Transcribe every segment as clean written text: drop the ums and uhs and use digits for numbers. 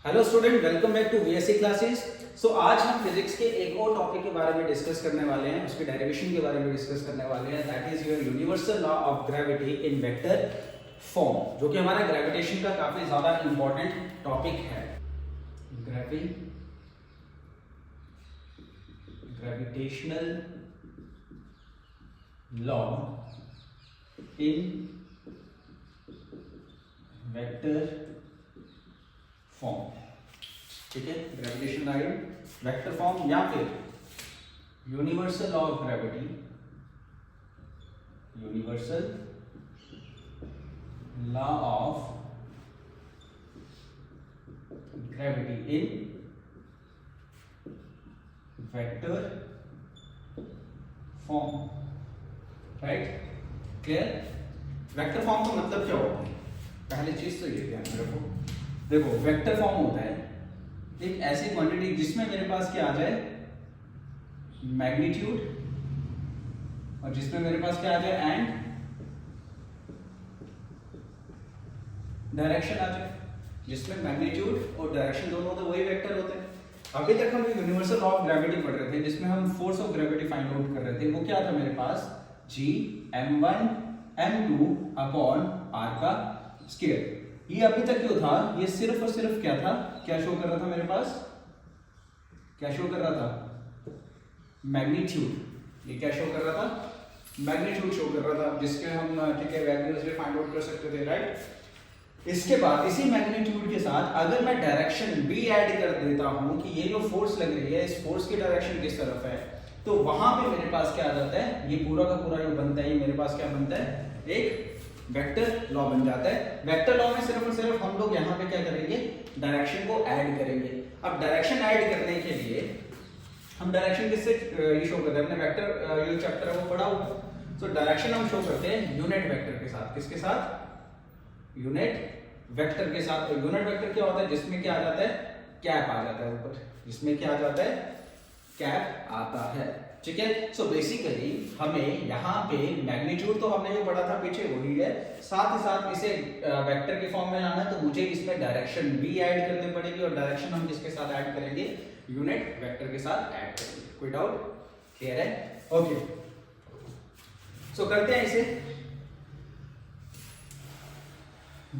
Hello student, welcome back to VSC classes. So आज हम physics के एक और टॉपिक के बारे में डिस्कस करने वाले हैं, उसके डेरिवेशन के बारे में डिस्कस करने वाले हैं। That is your universal law of gravity in vector form, जो कि हमारा ग्रेविटेशन का काफी ज्यादा इंपॉर्टेंट टॉपिक है। Gravitational law in vector form, ठीक है। Gravitation law in vector form या फिर universal law of gravity, universal law of gravity in vector form, right. Clear? Vector form का मतलब क्या होता है? पहली चीज तो ये ध्यान रखो। देखो, वेक्टर फॉर्म होता है एक ऐसी क्वांटिटी जिसमें मेरे पास क्या आ जाए, मैग्नीट्यूड, और जिसमें मेरे पास क्या आ जाए, एंड डायरेक्शन आ जाए। जिसमें मैग्नीट्यूड और डायरेक्शन दोनों होते हैं, वही वेक्टर होते हैं। अभी तक हम यूनिवर्सल लॉ ऑफ ग्रेविटी पढ़ रहे थे, जिसमें हम force of gravity find out कर रहे थे। वो क्या था मेरे पास, G m1 m2 upon r का स्क्वायर। ये अभी तक क्यों था, ये सिर्फ और सिर्फ क्या था, क्या शो कर रहा था मेरे पास, क्या शो कर रहा था, मैग्नीट्यूड। ये क्या शो कर रहा था, मैग्नीट्यूड शो कर रहा था, जिसके हम ठीक है वैल्यूज भी फाइंड आउट कर सकते थे, राइट। इसके बाद इसी मैग्नीट्यूड के साथ अगर मैं डायरेक्शन भी ऐड कर देता हूं कि ये जो फोर्स लग रही है, इस फोर्स की डायरेक्शन किस तरफ है, तो वहां पे मेरे पास क्या आ जाता है, ये पूरा का पूरा जो बनता है, ये मेरे पास क्या बनता है, एक वेक्टर लॉ बन जाता है। वेक्टर लॉ में सिर्फ और सिर्फ हम लोग यहाँ पे क्या करेंगे, डायरेक्शन को ऐड करेंगे। अब डायरेक्शन ऐड करने के लिए हम डायरेक्शन किससे ये शो करते हैं, अपने वेक्टर ये चैप्टर है वो पढ़ा हुआ। तो डायरेक्शन हम शो करते हैं यूनिट वेक्टर के साथ। किसके साथ, यूनिट वेक्टर के साथ। तो यूनिट वेक्टर क्या होता है, जिसमें क्या आ जाता है, कैप आ जाता है ऊपर, जिसमें क्या आ जाता है, कैप आता है, ठीक है। सो बेसिकली हमें यहाँ पे मैग्नीट्यूड तो हमने जो पढ़ा था पीछे वही है, साथ ही साथ इसे वेक्टर के फॉर्म में लाना है, तो मुझे इसमें डायरेक्शन भी ऐड करनी पड़ेगी। और डायरेक्शन हम किसके साथ ऐड करेंगे, यूनिट वेक्टर के साथ ऐड करेंगे। कोई डाउट? क्लियर है? ओके, सो करते हैं इसे।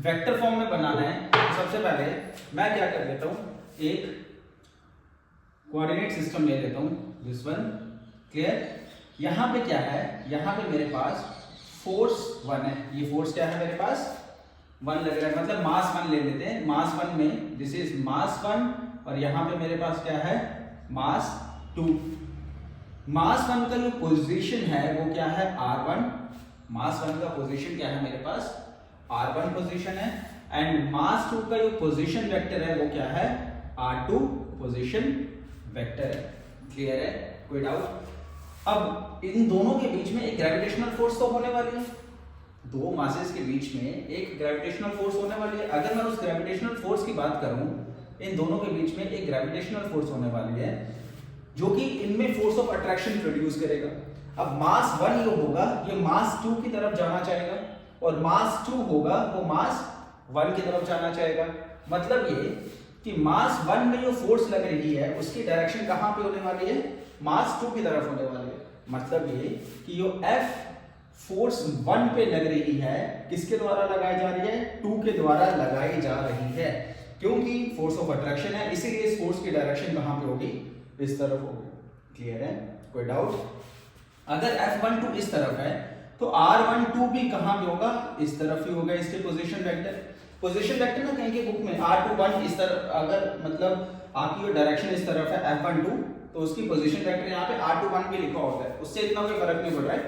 वेक्टर फॉर्म में बनाना है, तो सबसे पहले मैं क्या कर लेता हूं, एक कोऑर्डिनेट सिस्टम ले लेता हूं, दिस वन। क्लियर? यहां पे क्या है, यहां पे मेरे पास फोर्स 1 है। ये फोर्स क्या है मेरे पास, 1 लग रहा है, मतलब मास 1 ले लेते हैं। मास 1 में दिस इज मास 1, और यहां पे मेरे पास क्या है, मास 2। मास 1 का जो पोजीशन है वो क्या है, r1। मास 1 का पोजीशन क्या है मेरे पास, r1 पोजीशन है। एंड मास 2 का जो पोजीशन वेक्टर है वो क्या है, r2 पोजीशन वेक्टर है। क्लियर है? कोई डाउट? अब इन दोनों के बीच में एक ग्रेविटेशनल फोर्स तो होने वाली है, दो मासेस के बीच में एक ग्रेविटेशनल फोर्स होने वाली है। अगर मैं उस ग्रेविटेशनल फोर्स की बात करूं, इन दोनों के बीच में एक ग्रेविटेशनल फोर्स होने वाली है, जो कि इनमें फोर्स ऑफ अट्रैक्शन प्रोड्यूस करेगा। अब मास 1 जो होगा ये मास 2 की तरफ जाना चाहेगा, और मास 2 होगा वो मास 1 की तरफ जाना चाहेगा। मतलब ये कि मास 1 में जो फोर्स लग रही है उसकी डायरेक्शन कहां पे होने वाली है, मास 2 की तरफ होने वाली है। मतलब ये कि जो F फोर्स 1 पे लग रही है, किसके द्वारा लगाई जा रही है, 2 के द्वारा लगाई जा रही है, क्योंकि फोर्स ऑफ अट्रैक्शन है। इसीलिए इस फोर्स की डायरेक्शन कहां पे होगी, इस तरफ होगी। क्लियर है? कोई डाउट? अगर F12 इस तरफ है तो R12 भी कहां पे होगा, इस तरफ ही होगा, इसके पोजीशन वेक्टर। पोजीशन वेक्टर ना कहीं के बुक में R21 इस तरफ, अगर मतलब आपकी जो डायरेक्शन इस तरफ है F12, तो उसकी पोजीशन वेक्टर यहाँ पे R21 भी लिखा होता है, उससे इतना कोई फर्क नहीं पड़ रहा है।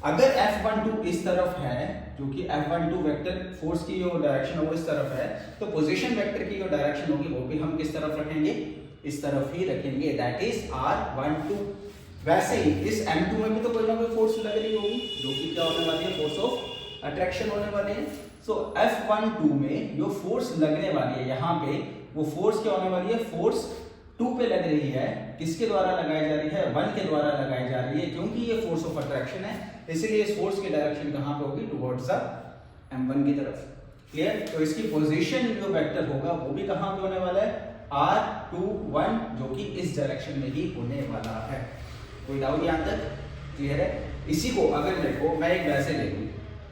अगर F12 इस तरफ है, जो कि F12 वेक्टर फोर्स की जो डायरेक्शन है वो इस तरफ है, तो पोजीशन वेक्टर की जो डायरेक्शन होगी वो भी हम किस तरफ रखेंगे, इस तरफ ही रखेंगे, दैट इज R12। वैसे ही इस M2 में भी तो कोई ना कोई फोर्स लग रही होगी, जो कि क्या होने वाली है, फोर्स ऑफ अट्रैक्शन होने वाली है। सो F12 में जो फोर्स लगने वाली है यहाँ पे, वो फोर्स क्या होने वाली है, फोर्स 2 पे लग रही है, किसके द्वारा लगाई जा रही है, 1 के द्वारा लगाई जा रही है, क्योंकि ये फोर्स ऑफ अट्रैक्शन है। इसीलिए इस फोर्स की डायरेक्शन कहां पे होगी, टुवर्ड्स द m1 की तरफ। क्लियर। तो इसकी पोजीशन जो वेक्टर होगा वो भी कहां पे होने वाला है, R21, जो कि इस डायरेक्शन में ही होने वाला है। कोई डाउट यहां तक क्लियर है। इसी को अगर देखो मैं एक वैसे ले लूं,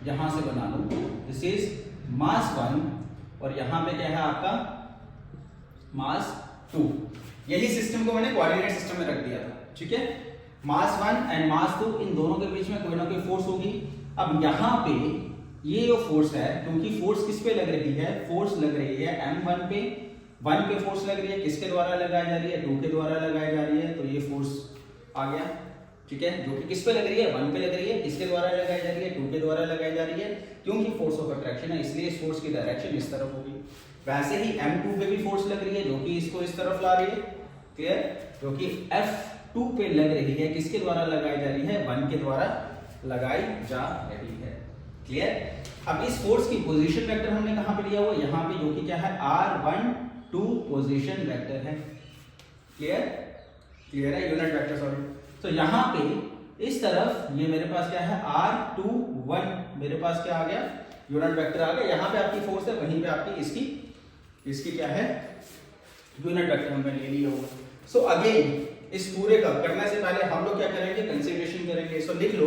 यहां से बना लूं, दिस इज मास 1 और यहां पे क्या है आपका मास 2। यही सिस्टम को मैंने कोऑर्डिनेट सिस्टम में रख दिया था, ठीक है। मास 1 एंड मास 2, इन दोनों के बीच में कोई ना कोई फोर्स होगी। अब यहाँ पे ये जो फोर्स है, क्योंकि फोर्स किस पे लग रही है, फोर्स लग रही है M1 पे, 1 पे फोर्स लग रही है, किसके द्वारा लगाई जा रही है, 2 के द्वारा लगाई जा रही है। तो ये फोर्स आ गया, ठीक है, जो कि किस पे लग रही है, 1 पे लग रही है, किसके द्वारा लगाई जा रही है, 2 के द्वारा लगाई जा रही है। क्योंकि फोर्स ऑफ अट्रैक्शन है इसलिए इस फोर्स की डायरेक्शन इस तरफ होगी। वैसे ही M2 पे भी फोर्स लग रही है जो कि इसको इस तरफ ला रही है, क्लियर, जो कि F2 पे लग रही है, किसके द्वारा लगाई जा रही है, 1 के द्वारा लगाई जा रही है, क्लियर। अब इस फोर्स की पोजीशन वेक्टर हमने कहां पे लिया हुआ है, यहां पे, जो कि क्या है R12 पोजीशन वेक्टर है, क्लियर, क्लियर है, यूनिट वेक्टर सॉरी। तो यहां पे इस तरफ ये मेरे पास क्या है R21, मेरे पास क्या आ गया, यूनिट वेक्टर आ गया। यहां पे आपकी फोर्स है, वहीं पे आपकी इसकी क्या है, यूनिट वेक्टर हमने ले लिया होगा। सो अगेन इस पूरे का करने से पहले हम लोग क्या करेंगे, कंसीडरेशन करेंगे। सो लिख लो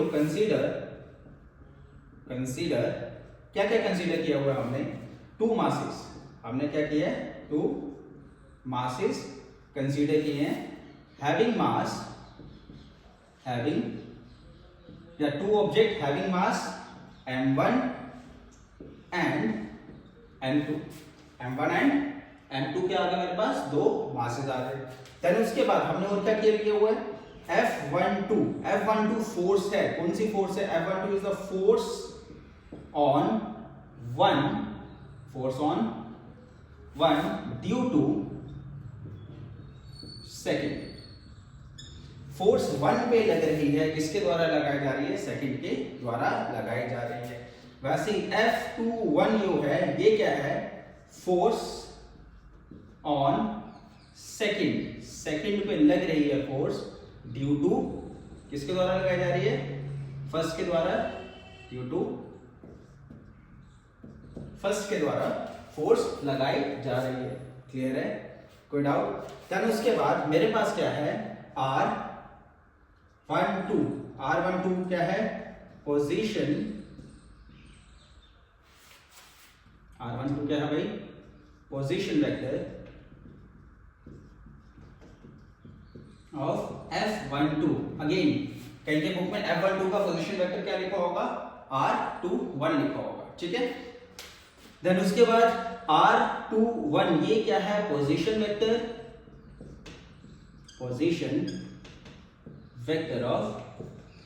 कंसीडर क्या क्या कंसीडर किया हुआ है हमने, 2 मासेस, हमने क्या किया है, 2 मासेस कंसीडर किए हैं, हैविंग मास, या 2 object having mass M1 and M2, M1 and M2 के आगे मेरे पास 2 मासेस आ गए। देन उसके बाद हमने और क्या किया हुआ है, F12 फोर्स है, कौन सी फोर्स है, F12 is the force on 1 due to second. Force 1 पे लग रही है, किसके द्वारा लगाई जा रही है, सेकंड के द्वारा लगाई जा रही है। वैसे F21 जो है ये क्या है, फोर्स ऑन सेकंड पे लग रही है फोर्स ड्यू टू, किसके द्वारा लगाई जा रही है, फर्स्ट के द्वारा, ड्यू टू फर्स्ट के द्वारा फोर्स लगाई जा रही है, क्लियर है, कोई डाउट। देन उसके बाद मेरे पास क्या है R12 क्या है, पोजीशन, R12 क्या है भाई, position vector of F12। Again कहीं के बुक में F12 का पोजीशन वेक्टर क्या लिखा होगा, R21 लिखा होगा, ठीक है। देन उसके बाद R21 ये क्या है, पोजीशन वेक्टर ऑफ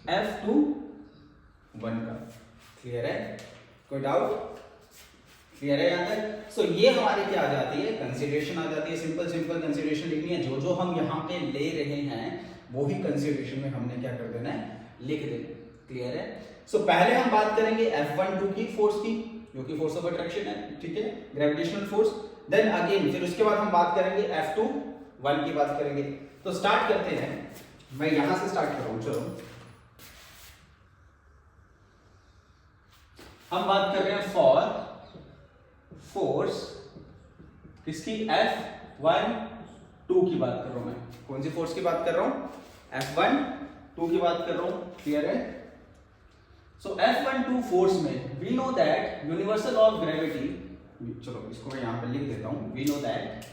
F21 का, क्लियर है, कोई डाउट, क्लियर है यहां तक। सो ये हमारी क्या आ जाती है, कंसीडरेशन आ जाती है। सिंपल कंसीडरेशन लिखनी है, जो हम यहाँ पे ले रहे हैं वो ही कंसीडरेशन में हमने क्या कर देना है, लिख देना, क्लियर है। सो पहले हम बात करेंगे F12 की फोर्स की, जो कि फोर्स ऑफ अट्रैक्शन है, ठीक है, ग्रेविटेशनल फोर्स। देन अगेन फिर उसके बाद हम बात करेंगे F21 की बात करेंगे। तो स्टार्ट करते हैं, मैं यहां से स्टार्ट कर रहा हूं, चलो हम बात कर रहे हैं फॉर फोर्स किसकी, F12 की बात कर रहा हूं मैं। कौन सी फोर्स की बात कर रहा हूं, F12 की बात कर रहा हूं, क्लियर है। सो F12 फोर्स में we know that universal of gravity, चलो इसको मैं यहां पे लिख देता हूं, we know that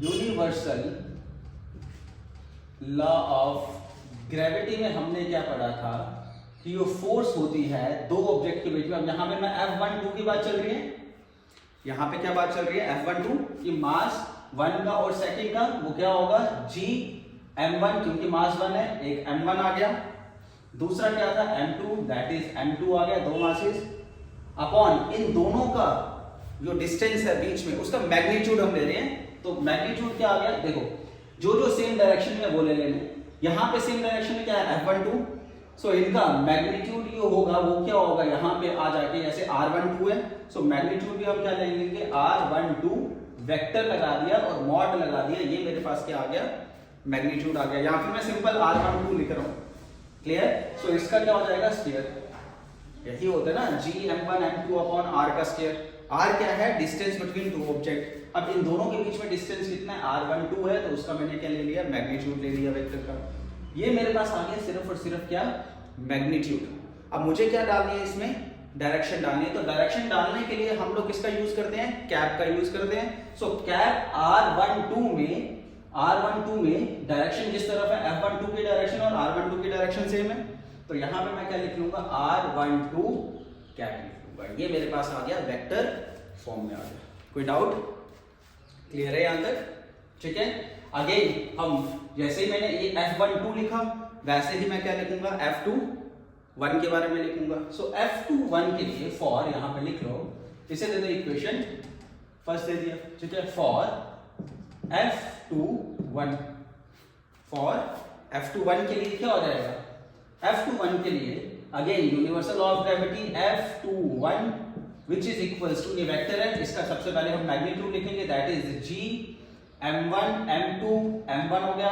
universal law of gravity में हमने क्या पढ़ा था कि जो फोर्स होती है 2 ऑब्जेक्ट के बीच में। अब यहां पे मैं F12 की बात चल रही है, यहां पे क्या बात चल रही है, F12 की मास 1 का और सेकंड का वो क्या होगा, Gm1, क्योंकि मास 1 है, एक M1 आ गया, दूसरा क्या था M2, दैट इज M2 आ गया, 2 मासेस अपॉन इन दोनों का जो डिस्टेंस है बीच में उसका मैग्नीट्यूड हम ले रहे हैं। तो मैग्नीट्यूड क्या आ गया, देखो जो सेम डायरेक्शन में वो ले लेंगे, यहां पे सेम डायरेक्शन में क्या है F12, सो इनका मैग्नीट्यूड जो होगा वो क्या होगा, यहां पे आ जाके जैसे R12 है, सो मैग्नीट्यूड भी हम क्या ले लेंगे, R12 वेक्टर लगा दिया और मॉड लगा दिया, ये मेरे पास क्या आ गया, मैग्नीट्यूड आ गया। यहां पे मैं सिंपल R12 लिख रहा हूं, क्लियर? सो इसका क्या हो जाएगा? स्क्वायर। यही होता है ना gm1 m2 अपॉन r का स्क्वायर। r क्या है? Distance between two object. अब इन दोनों के बीच में डिस्टेंस कितना है? r12 है, तो उसका मैंने क्या ले लिया? मैग्नीट्यूड ले लिया वेक्टर का। ये मेरे पास आ गया सिर्फ और सिर्फ क्या? मैग्नीट्यूड। अब मुझे क्या डालनी है इसमें? डायरेक्शन डालनी है। तो डायरेक्शन डालने के लिए हम लोग किसका यूज करते हैं? कैप का यूज करते हैं। सो कैप r12 में डायरेक्शन जिस तरफ है f12 की डायरेक्शन और r12 की डायरेक्शन सेम है, तो यहां पे मैं क्या लिख लूंगा? r12 कैप लिख लूंगा। ये मेरे पास आ गया वेक्टर फॉर्म में आ गया। कोई डाउट? क्लियर है यहां तक? ठीक है। अगेन हम जैसे ही मैंने ये f12 लिखा वैसे ही मैं क्या लिखूंगा? f21 के बारे में लिखूंगा। सो f21 के लिए फॉर यहां पे लिख लो, इसे दे दो इक्वेशन फर्स्ट दे दिया। ठीक है। फॉर f21 के लिए क्या हो जाएगा? f21 के लिए again universal law of gravity f21 which is equals to, ये वेक्टर है, इसका सबसे पहले हम मैग्नीट्यूड लिखेंगे, that is g m1 m2 m1 हो गया।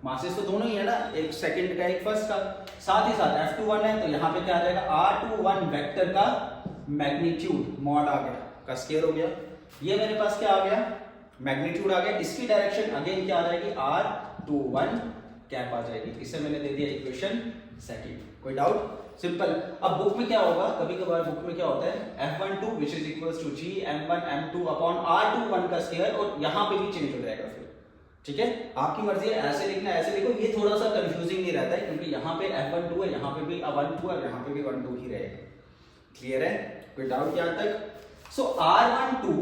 मासेस तो दोनों ही है ना, एक सेकंड का एक फर्स्ट का, साथ ही साथ f21 है, तो यहाँ पे क्या आ जाएगा? r21 वेक्टर का मैग्नीट्यूड मॉड आ गया का स्क्वायर हो गया। ये मेरे पास क्या आ गया? मैग्नीट्यूड आ गया। इसकी डायरेक्शन अगेन क्या आ जाएगी? r21 कैप आ जाएगी। इसे मैंने दे दिया इक्वेशन सेकंड। कोई डाउट? सिंपल। अब बुक में क्या होगा? कभी कभार बुक में क्या होता है? f12 which is equals to g m1 m2 upon r21 का स्क्वायर, और यहाँ पे भी चेंज हो जाएगा फिर। ठीक है, आपकी मर्जी है, ऐसे लिखना है ऐसे लिखो, ये थोड़ा सा कंफ्यूजिंग नहीं रहता है क्योंकि यहाँ पे f12 है, यहाँ पे भी 12 है, यहाँ पे भी 12 ही रहेगा। क्लियर है? कोई डाउट यहाँ तक? सो r12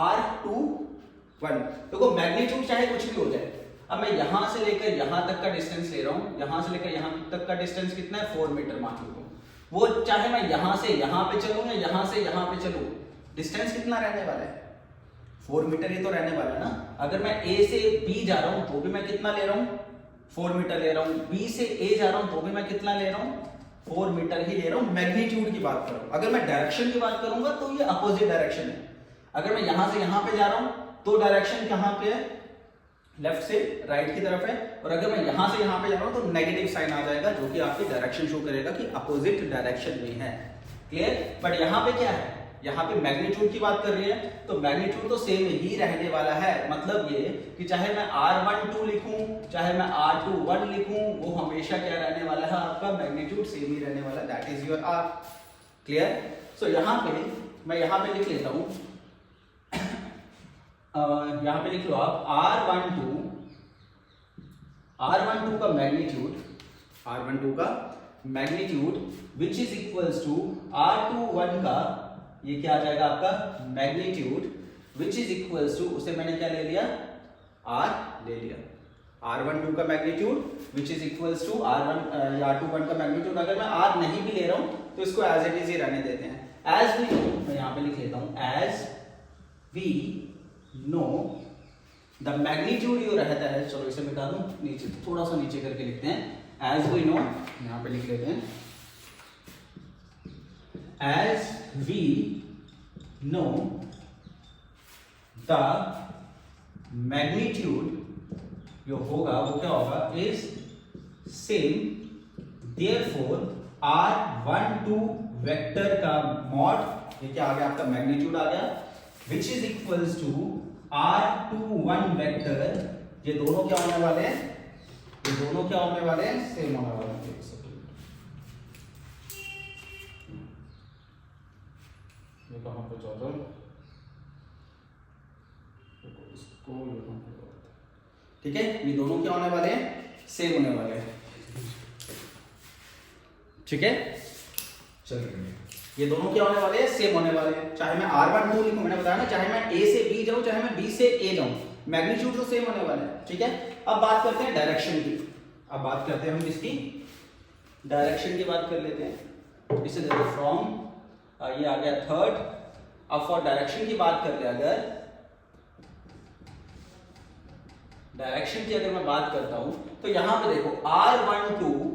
r21 देखो मैग्नीट्यूड चाहे कुछ भी हो जाए। अब मैं यहां से लेकर यहां तक का डिस्टेंस ले रहा हूं, यहां से लेकर यहां तक का डिस्टेंस कितना है? 4 मीटर मान लो। वो चाहे मैं यहां से यहां पे चलूं या यहां से यहां पे चलूं, डिस्टेंस कितना रहने वाला है? 4 मीटर ही तो रहने वाला है ना। अगर मैं A से B जा रहा हूं तो भी मैं कितना ले रहा हूं? 4 मीटर ले रहा हूं। B से A जा रहा हूं तो भी मैं कितना ले रहा हूं? 4 मीटर ही ले रहा हूं। मैग्नीट्यूड की बात कर रहा हूं। अगर मैं डायरेक्शन की बात करूंगा तो ये अपोजिट डायरेक्शन है। अगर मैं यहां से यहां पे जा रहा हूं तो डायरेक्शन कहां पे है? लेफ्ट से राइट की तरफ है। और अगर मैं यहां से यहां पे जा रहा हूं तो नेगेटिव साइन आ जाएगा, जो कि आपकी डायरेक्शन शो करेगा कि अपोजिट डायरेक्शन में है। क्लियर? बट यहां पे क्या है? यहां पे मैग्नीट्यूड की बात कर रही है, तो मैग्नीट्यूड तो सेम ही रहने वाला है। मतलब ये कि चाहे मैं r12 लिखूं चाहे मैं r21 लिखूं, वो हमेशा क्या रहने वाला है? आपका मैग्नीट्यूड सेम ही रहने वाला है, that is your r। Clear? So यहां पे मैं यहां पे लिख लेता हूं, यहां पे लिख लो आप r12 का magnitude which is equals to r21 का, ये क्या आ जाएगा आपका? Magnitude which is equals to, उसे मैंने क्या ले लिया? r ले लिया। r12 का magnitude which is equals to r21 का मैग्नीट्यूड। अगर मैं r नहीं भी ले रहा हूं तो इसको एज इट इज ही रहने देते हैं। एज वी नो, मैं यहां पे लिख लेता हूं, as we know the magnitude जो रहता है, चलो इसे मिटा दूं, नीचे थोड़ा सा नीचे करके लिखते हैं। एज वी नो, यहां पे लिख लेते हैं, as we know the magnitude जो होगा वो क्या होगा? Is same, therefore r12 vector का मॉड, ये क्या आ गया? आपका मैग्नीट्यूड आ गया, which is equals to r21 vector. ये दोनों क्या होने वाले हैं? ये दोनों क्या होने वाले हैं? सेम होने वाले हैं। ये कहां पे जाता है? ठीक है, ये दोनों क्या होने वाले हैं? सेम होने वाले हैं। ठीक है, चलिए ये दोनों क्या होने वाले हैं? सेम होने वाले हैं। चाहे मैं r12 लिखूं, मैंने बताया ना, चाहे मैं A से B जाऊं चाहे मैं B से A जाऊं, मैग्नीट्यूड तो सेम होने वाला है। ठीक है, अब बात करते हैं डायरेक्शन की। अब बात करते हैं हम किसकी? डायरेक्शन की बात कर लेते हैं। इसे देखो फ्रॉम, ये आ गया थर्ड। अब फॉर डायरेक्शन की बात कर ले, अगर डायरेक्शन की अगर मैं बात करता हूं तो यहां पे देखो r12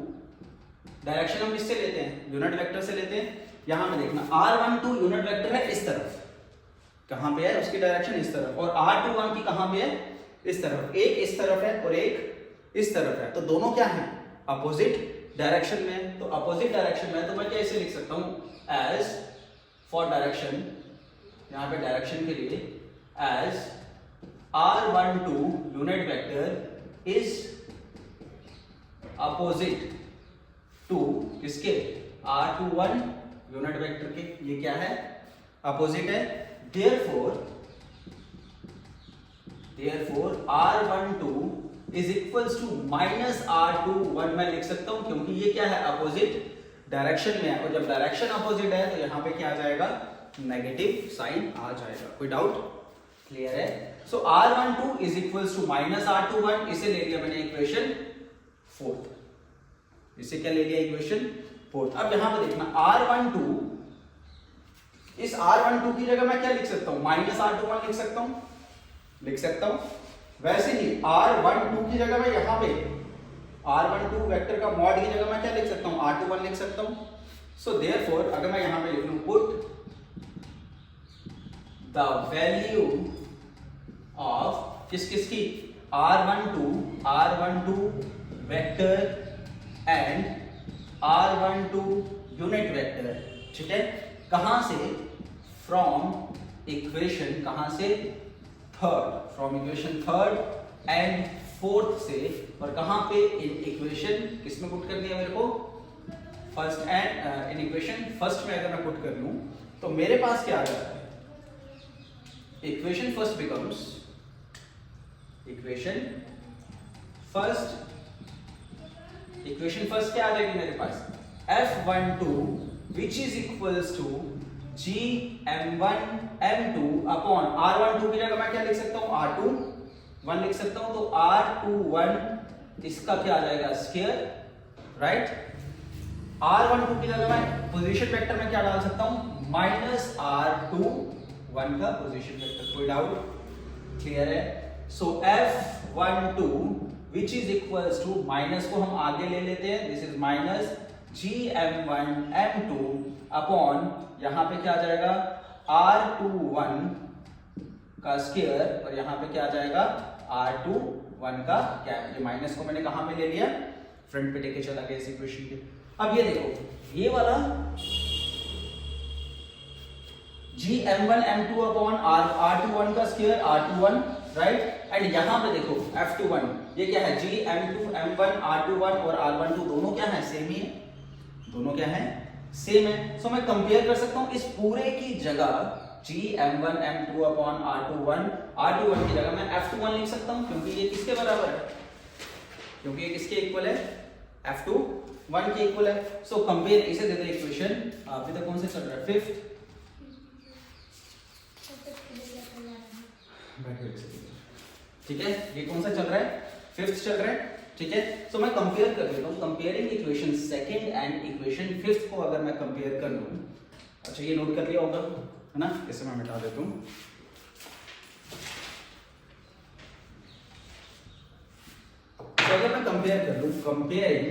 डायरेक्शन हम किससे लेते हैं? यूनिट वेक्टर से लेते हैं। यहां पे देखना r12 यूनिट वेक्टर है इस तरफ, कहां पे है? उसकी डायरेक्शन इस तरफ, और r21 की कहां पे है? इस तरफ। एक इस तरफ है और एक इस तरफ है, तो दोनों क्या है? अपोजिट डायरेक्शन में, तो अपोजिट डायरेक्शन में, तो मैं क्या इसे लिख सकता हूं एज फॉर डायरेक्शन, यहां पे डायरेक्शन के लिए as r12 unit vector is opposite to किसके, r21 यूनिट वेक्टर के, ये क्या है, अपोजिट है। therefore r12 is equals to minus r21 मैं लिख सकता हूं, क्योंकि ये क्या है, अपोजिट डायरेक्शन में है, और जब डायरेक्शन अपोजिट है तो यहां पे क्या आ जाएगा, नेगेटिव साइन आ जाएगा। कोई डाउट, क्लियर है। So r12 is equals to minus r21, इसे ले लिया मैंने इक्वेशन 4, इसे क्या ले लिया, इक्वेशन 4। अब यहां पे देखना r12, इस r12 की जगह मैं क्या लिख सकता हूं, माइनस r21 लिख सकता हूं। वैसे ही r12 की जगह मैं यहां पे r12 वेक्टर का मॉड की जगह मैं क्या लिख सकता हूं, r21 लिख सकता हूं। सो देयरफॉर अगर मैं यहां पे लिख लूं पुट द वैल्यू ऑफ किसकी, r12 vector and r12 unit vector, ठीक है, कहां से, फ्रॉम इक्वेशन, कहां से, third, from equation third and fourth से, और कहां पे, इन इक्वेशन किसमें पुट करनी है मेरे को, first and in equation first में अगर मैं पुट कर लूं तो मेरे पास क्या आ जाता है, equation first becomes, equation first क्या आ जाएगी मेरे पास, f12 which is equals to gm1 m2 upon r12 की जगह मैं क्या लिख सकता हूं, r21 लिख सकता हूं, तो r21 इसका क्या आ जाएगा, स्क्वायर, राइट। r12 की जगह मैं पोजीशन वेक्टर में क्या डाल सकता हूं, माइनस r21 का पोजीशन वेक्टर। कोई डाउट, क्लियर है। So f12 which is equals to, minus को हम आगे ले लेते हैं, this is minus gm1 m2 upon यहां पे क्या आ जाएगा, r21 का स्क्वायर, और यहां पे क्या आ जाएगा, r21 का कैप। ये माइनस को मैंने कहां पे ले लिया, फ्रंट पे लेके चला गया इस इक्वेशन के। अब ये देखो, ये वाला gm1 m2 अपॉन r21 का स्क्वायर, r21, राइट, एंड यहां पे देखो f21, ये क्या है, gm2 m1 r21 और r12 दोनों क्या है, सेम ही है, दोनों क्या है, सेम है। सो मैं कंपेयर कर सकता हूं, इस पूरे की जगह gm1 m2 अपॉन r21 की जगह मैं f21 लिख सकता हूं, क्योंकि ये किसके बराबर है, क्योंकि ये किसके इक्वल है, f21 के इक्वल है। सो कंपेयर, इसे दे दे इक्वेशन, अभी तक कौन सा चल रहा है, फिफ्थ, ठीक है, ये कौन सा चल रहा है, फिफ्थ चल रहा है, ठीक है। सो मैं कंपेयर कर लेता हूं, comparing equation second and equation fifth को अगर मैं कंपेयर कर लूं, अच्छा ये नोट कर लिया होगा, है ना, इसे मैं मिटा देता हूं। तो अगर मैं कंपेयर कर लूं, कंपेयरिंग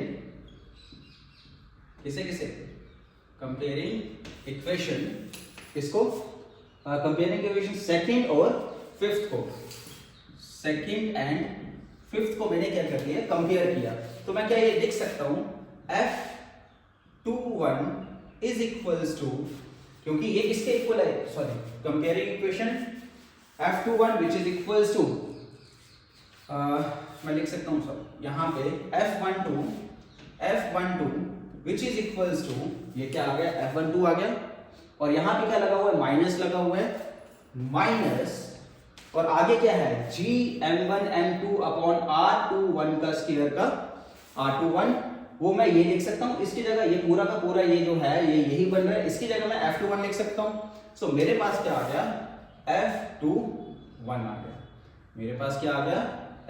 किसे, कंपेयरिंग इक्वेशन किसको, कंपेयरिंग इक्वेशन सेकंड और फिफ्थ को, सेकंड एंड फिफ्थ को मैंने क्या कर लिया, कंपेयर किया, तो मैं क्या ये लिख सकता हूं, f21 इज इक्वल्स टू, क्योंकि ये किसके इक्वल है, sorry, comparing equation f21 which is equals to, मैं लिख सकता हूं सर यहां पे f12 which is equals to, ये क्या आ गया, f12 आ गया, और यहां पे क्या लगा हुआ है, माइनस लगा हुआ है, माइनस, और आगे क्या है, gm1 m2 अपॉन r21 का स्क्वायर का r21, वो मैं ये लिख सकता हूं, इसकी जगह ये पूरा का पूरा ये जो है ये यही बन रहा है, इसकी जगह मैं f21 लिख सकता हूं। सो मेरे पास क्या आ गया, f21 आ गया, मेरे पास क्या आ गया,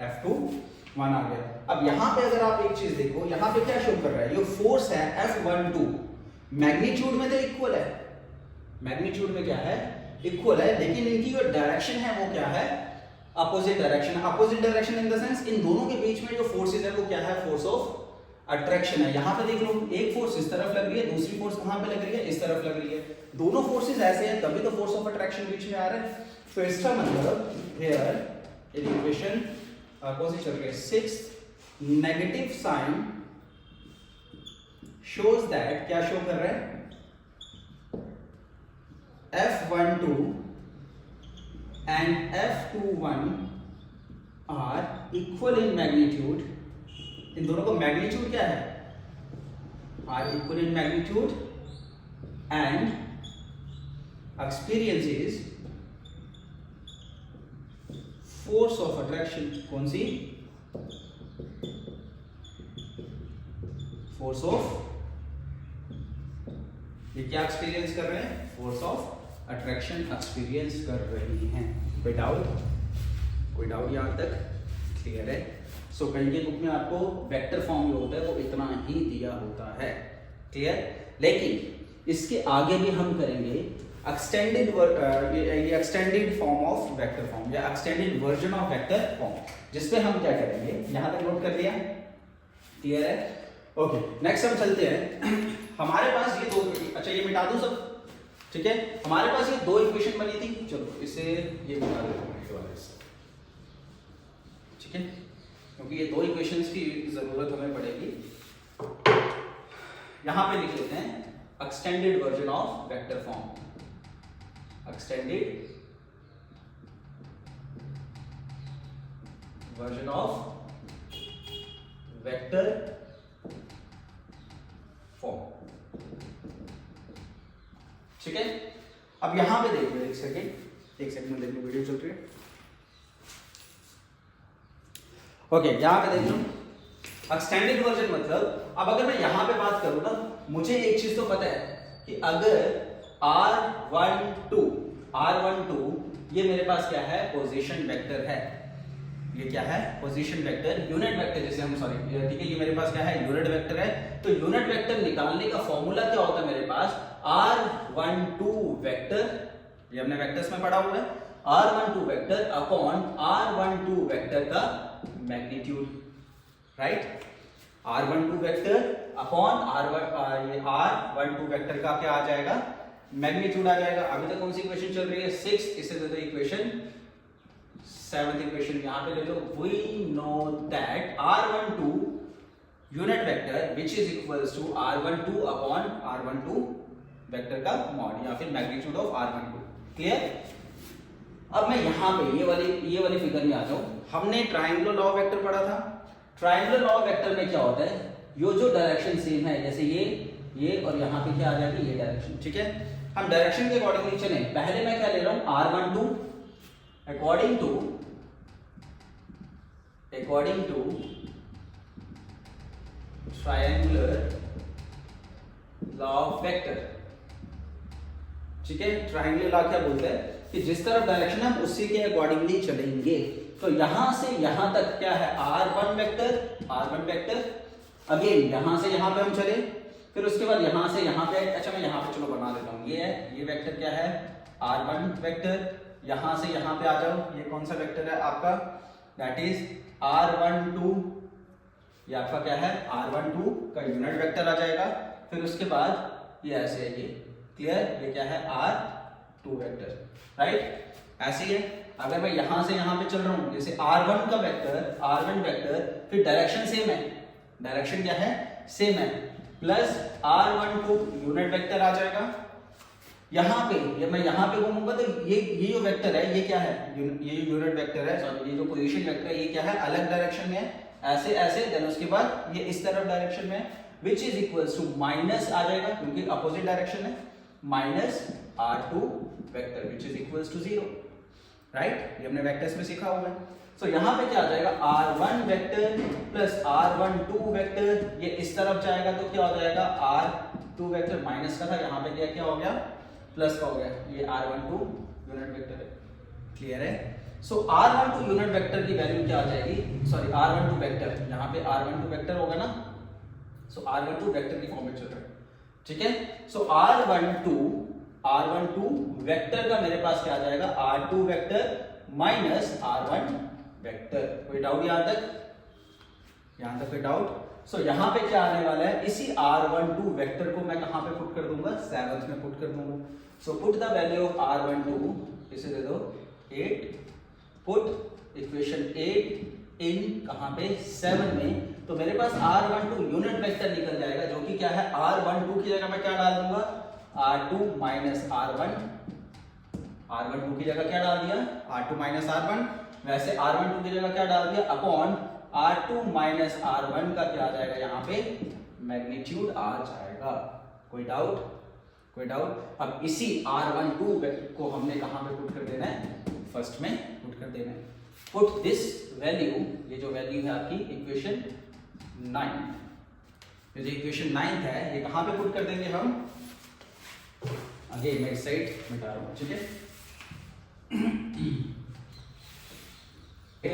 f21 आ गया। अब यहां पे अगर आप एक चीज देखो, यहां पे क्या शो कर रहा है, ये फोर्स है f12 मैग्नीट्यूड में तो इक्वल है, मैग्नीट्यूड में क्या है, इक्वल है, लेकिन इनकी जो डायरेक्शन है वो क्या है, opposite direction. Opposite direction in the sense in दोनों के बीच में जो फोर्सेस है वो क्या है, फोर्स ऑफ अट्रैक्शन है। यहां पे देख लो, एक फोर्स इस तरफ लग रही है, दूसरी फोर्स कहां पे लग रही है, इस तरफ लग रही है, दोनों फोर्सेस ऐसे हैं, तभी तो फोर्स ऑफ अट्रैक्शन बीच में आ रहा है। तो इसका मतलब हियर इन इक्वेशन कौन सी चल रही है, sixth, negative sign shows that, क्या शो कर रहा है, F12 and F21 are equal in magnitude. इन दोनों को मैग्नीट्यूड क्या है, are equal in magnitude and experiences force of attraction. कौन सी, फोर्स ऑफ, ये क्या एक्सपीरियंस कर रहे हैं, फोर्स ऑफ अट्रैक्शन एक्सपीरियंस कर रही हैं। कोई डाउट यहां तक क्लियर है? सो कहीं के बुक में आपको वेक्टर फॉर्म जो होता है वो इतना ही दिया होता है, क्लियर। लेकिन इसके आगे भी हम करेंगे extended form of vector form या extended version of vector form, जिसपे हम क्या करेंगे, यहां तक नोट कर लिया, क्लियर है? ओके, नेक्स्ट हम चलते हैं। हमारे पास ये दो, अच्छा ये मिटा दूं सब, ठीक है। हमारे पास ये दो इक्वेशन बनी थी, चलो इसे ये मिटा देता हूं, ये वाला हिस्सा, ठीक है, क्योंकि ये दो इक्वेशंस की जरूरत हमें पड़ेगी। यहां पे लिख लेते हैं extended version of vector form, extended version of vector form, ठीक है। अब यहां पे देख लो, एक सेकंड में देख लो, वीडियो चल रही है। ओके, यहां पे देख लो एक्सटेंडेड वर्जन, मतलब अब अगर मैं यहां पे बात करूं ना, मुझे एक चीज तो पता है कि अगर R12 ये मेरे पास क्या है, पोजीशन वेक्टर है, ये क्या है, पोजीशन वेक्टर, यूनिट वेक्टर जिसे हम, सॉरी ठीक है, ये मेरे पास क्या है, यूनिट वेक्टर है। तो यूनिट वेक्टर निकालने का फॉर्मूला क्या होता है मेरे पास, R12 वेक्टर, ये हमने वेक्टर्स में पढ़ा हुआ है, R12 vector upon R12 vector का magnitude, right. R12 vector upon R12 vector का क्या आ जाएगा, मैग्नीट्यूड आ जाएगा। अभी तक कौन सी इक्वेशन चल रही है, 6, इसे दे दो इक्वेशन 7th इक्वेशन यहां पे ले लो। We know that R12 unit vector which is equals to R12 upon R12 vector का मॉड या फिर मैग्नीट्यूड ऑफ R12, क्लियर। अब मैं यहां पे ये वाली फिगर में आ जाऊं। हमने ट्रायंगुलर लॉ ऑफ वेक्टर पढ़ा था। ट्रायंगुलर लॉ ऑफ वेक्टर में क्या होता है, यो जो डायरेक्शन सेम है, जैसे ये और यहां पे क्या आ जाएगी, ये डायरेक्शन, ठीक है। हम डायरेक्शन के अकॉर्डिंगली चलें। पहले मैं क्या ले रहा हूं, R12 according to triangular law of vector, ठीक है। ट्रायंगुलर लॉ क्या बोलता है कि जिस तरफ डायरेक्शन है हम उसी के अकॉर्डिंगली चलेंगे। तो यहां से यहां तक क्या है, R1 वेक्टर, अगेन यहां से यहां पे हम चले, फिर उसके बाद यहां से यहां पे, अच्छा मैं यहां पे चलो बना देता हूं, ये वेक्टर क्या है, R1 वेक्टर। यहां से यहां पे आ जाओ, ये कौन सा वेक्टर है आपका, दैट इज R12, ये आपका क्या है, R12 का यूनिट वेक्टर आ जाएगा। फिर उसके बाद ये ऐसे है, ये क्लियर, ये क्या है, R2 वेक्टर, राइट। ऐसे ही है। अगर मैं यहां से यहां पे चल रहा हूं, जैसे R1 वेक्टर, फिर डायरेक्शन सेम है, डायरेक्शन क्या है, सेम है, प्लस R12 यूनिट वेक्टर आ जाएगा। यहां पे जब मैं यहां पे घूमूंगा तो ये जो वेक्टर है ये क्या है, ये यूनिट वेक्टर है, सॉरी ये जो पोजीशन वेक्टर है ये क्या है, अलग डायरेक्शन में है, ऐसे देन उसके बाद ये इस तरफ डायरेक्शन में है, which is equals to minus आ जाएगा क्योंकि अपोजिट डायरेक्शन है, minus R2 vector which is equals to 0, right. ये हमने वेक्टर्स में सीखा हुआ है। सो यहाँ पे क्या आ जाएगा, R1 vector plus R12 vector, ये इस तरफ जाएगा तो क्या हो जाएगा, R2 वेक्टर, माइनस का था यहाँ पे क्या हो गया, प्लस का हो गया, ये R12 यूनिट वेक्टर है, क्लियर है। सो R12 यूनिट वेक्टर की वैल्यू क्या आ जाएगी, सॉरी R12 वेक्टर, यहाँ पे R12 वेक्टर होगा ना, सो R12 वेक्टर की फॉर्म में चल रहा है, ठीक है। सो R12 वेक्टर का मेरे पास क्या आ जाएगा, R2 vector minus R1 vector. कोई डाउट यहां तक कोई डाउट? सो यहां पे क्या आने वाला है, इसी R12 वेक्टर को मैं कहां पे पुट कर दूंगा, 7th में पुट कर दूंगा। So put the value of R12, इसे दे दो 8, पुट इक्वेशन 8 इन कहां पे, 7 में, तो मेरे पास R12 यूनिट वेक्टर निकल जाएगा जो कि क्या क्या है, R12 की जगह मैं क्या डाल दूंगा, R2 माइनस R1, R12 की जगह क्या डाल दिया, R2 माइनस R1, वैसे R12 की जगह क्या डाल दिया, अपॉन R2 माइनस R1 का क्या आ जाएगा, यहाँ पे मैग्नीट्यूड आ जाएगा। कोई डाउट, कोई डाउट। अब इसी R12 को हमने कहां पे पुट कर देना है, फर्स्ट में पुट कर देना है। पुट दिस वैल्यू, ये जो वैल्यू है आपकी इक्वेशन 9, ये जो इक्वेशन 9 है ये कहां पे पुट कर देंगे हम, अगेन मैं इस साइड मिटा रहा हूं, ठीक है।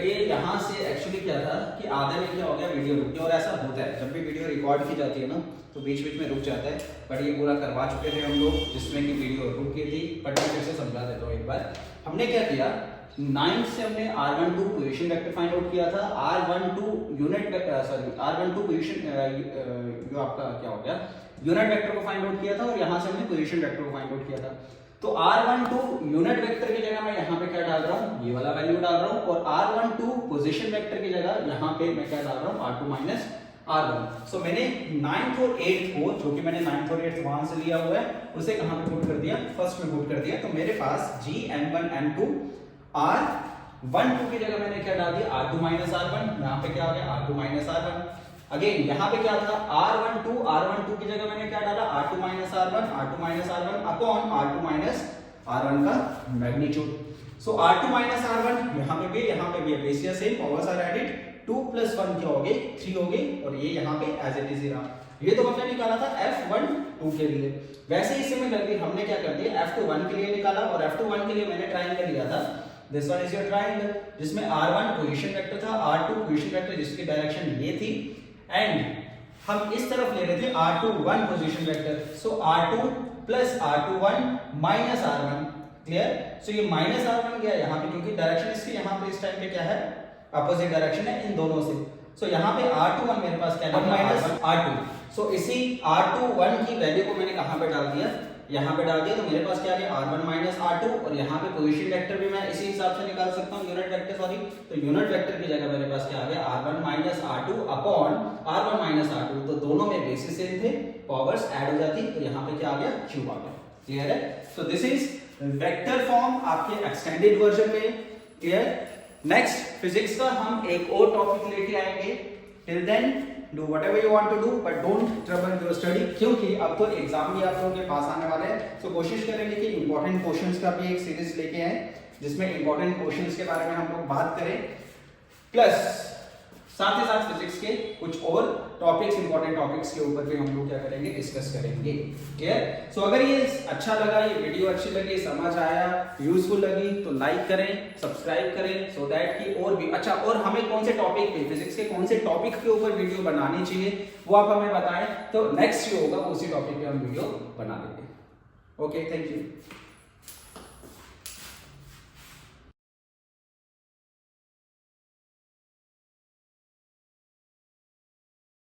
ये यहाँ से एक्चुअली क्या था कि आधे में क्या हो गया, वीडियो रुक गया, और ऐसा होता है जब भी वीडियो रिकॉर्ड की जाती है ना तो बीच बीच में रुक जाता है, बट ये पूरा करवा चुके थे हम लोग जिसमें कि वीडियो रुक गई थी, बट मैं फिर से समझा देता हूँ एक बार। हमने क्या किया, 9 से हमने R12 position vector find out किया था, R12 unit sorry R12 position जो आपका क्या हो गया यूनिट वेक्टर को फाइंड आउट किया था, और यहाँ से हमने पोजीशन वेक्टर को फाइंड आउट किया था। तो R12 यूनिट वेक्टर की जगह मैं यहाँ पे क्या डाल रहा हूँ, ये वाला वैल्यू डाल रहा हूँ, और R12 पोजीशन वेक्टर की जगह यहाँ पे मैं क्या डाल रहा हूँ, R2 माइनस R1। सो मैंने 9th और 8th को, जो कि मैंने 9th और 8th वहां से लिया हुआ है, उसे कहां पे पुट कर दिया, फर्स्ट में पुट कर दिया। तो मेरे पास G M1 M2 R12 की जगह मैंने क्या डाल दिया, R2 माइनस R1, यहाँ पे क्या आ गया, R2 माइनस R1। अगेन यहाँ पे क्या था, R12 की जगह मैंने क्या डाला, R2 minus R1 upon R2 minus R1 का मैग्नीट्यूड। सो R2 माइनस R1 यहाँ पे भी बेसिया सेम, पावर्स आर एडेड, 2 + 1 क्या हो गए, 3 हो गए, और ये यहाँ पे एज इट इज ही रहा। ये तो हमने निकाला था F12 के लिए। वैसे ही सिमिलरली हमने क्या कर दिया, F21 के लिए निकाला, और F21 के लिए मैंने ट्रायंगल लिया था, this one is your triangle, जिसमें R1 पोजीशन वेक्टर था, R2 पोजीशन वेक्टर जिसकी डायरेक्शन ये थी, एंड हम इस तरफ ले रहे थे R21 position vector. So R2 + R21 minus R1, clear. So ये माइनस R1 गया यहाँ पे, क्योंकि डायरेक्शन इसकी यहाँ पे इस टाइम पे क्या है, अपोजिट डायरेक्शन है इन दोनों से। सो यहाँ पे R21 मेरे पास क्या है, माइनस R2। सो इसी R21 की वैल्यू को मैंने कहाँ पे डाल दिया, यहाँ पे डाल दिया, तो मेरे पास क्या आ गया, R1 माइनस R2, और यहाँ पे पोजीशन वेक्टर भी मैं इसी हिसाब से निकाल सकता हूँ, यूनिट वेक्टर सॉरी। तो यूनिट वेक्टर की जगह मेरे पास क्या आ गया, R1 minus R2 upon R1 minus R2, तो दोनों में बेसिस सेम थे, पावर्स ऐड हो जाती, तो यहाँ पे क्या आ गया, क्यूब आ गया। क्लियर है। So this is vector form आपके एक्सटेंडेड वर्जन में। क्लियर। नेक्स्ट फिजिक्स का हम एक और टॉपिक लेके आएंगे। Till then do whatever you want to do, but don't trouble your study, क्योंकि अब तो एग्जाम भी आप लोगों के पास आने वाले हैं। तो कोशिश करेंगे कि इंपॉर्टेंट क्वेश्चंस का भी एक सीरीज लेके आए, जिसमें इंपॉर्टेंट क्वेश्चंस के बारे में हम लोग बात करें, प्लस साथ ही साथ फिजिक्स के कुछ और टॉपिक्स, इंपॉर्टेंट टॉपिक्स के ऊपर भी हम लोग क्या करेंगे, डिस्कस करेंगे। क्लियर। सो अगर ये अच्छा लगा, ये वीडियो अच्छी लगी, समझ आया, यूजफुल लगी, तो लाइक करें, सब्सक्राइब करें, सो दैट कि और भी अच्छा, और हमें कौन से टॉपिक पे, फिजिक्स के कौन से टॉपिक के ऊपर वीडियो बनानी चाहिए वो आप हमें बताएं, तो नेक्स्ट जो होगा उसी टॉपिक पे हम वीडियो बना देंगे। Okay, thank you.